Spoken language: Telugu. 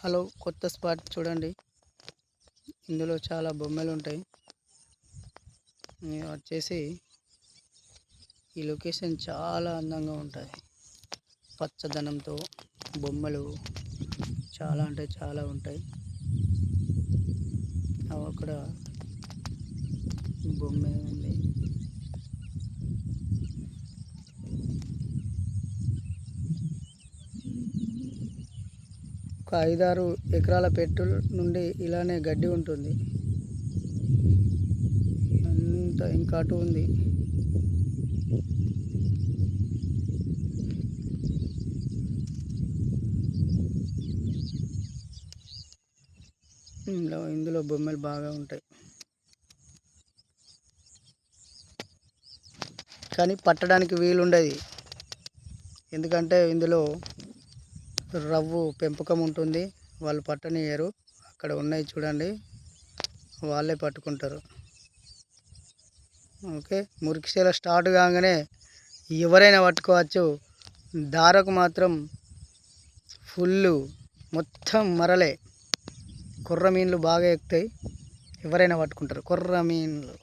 హలో, కొత్త స్పాట్ చూడండి. ఇందులో చాలా బొమ్మలు ఉంటాయి. వచ్చేసి ఈ లొకేషన్ చాలా అందంగా ఉంటుంది. పచ్చదనంతో బొమ్మలు చాలా అంటే చాలా ఉంటాయి. అక్కడ బొమ్మ ఉంది. ఒక 5-6 ఎకరాల పెట్టు నుండి ఇలానే గడ్డి ఉంటుంది. అంత ఇంకా అటు ఉంది. ఇందులో బొమ్మలు బాగా ఉంటాయి, కానీ పట్టడానికి వీలుండదు. ఎందుకంటే ఇందులో రవ్వు పెంపకం ఉంటుంది. వాళ్ళు పట్టనియరు. అక్కడ ఉన్నాయి చూడండి, వాళ్ళే పట్టుకుంటారు. ఓకే, మురికిసేల స్టార్ట్ కాగానే ఎవరైనా పట్టుకోవచ్చు. దారకు మాత్రం ఫుల్లు మొత్తం మరలే. కొర్ర మీన్లు బాగా ఎక్కుతాయి. ఎవరైనా పట్టుకుంటారు కొర్ర మీన్లు.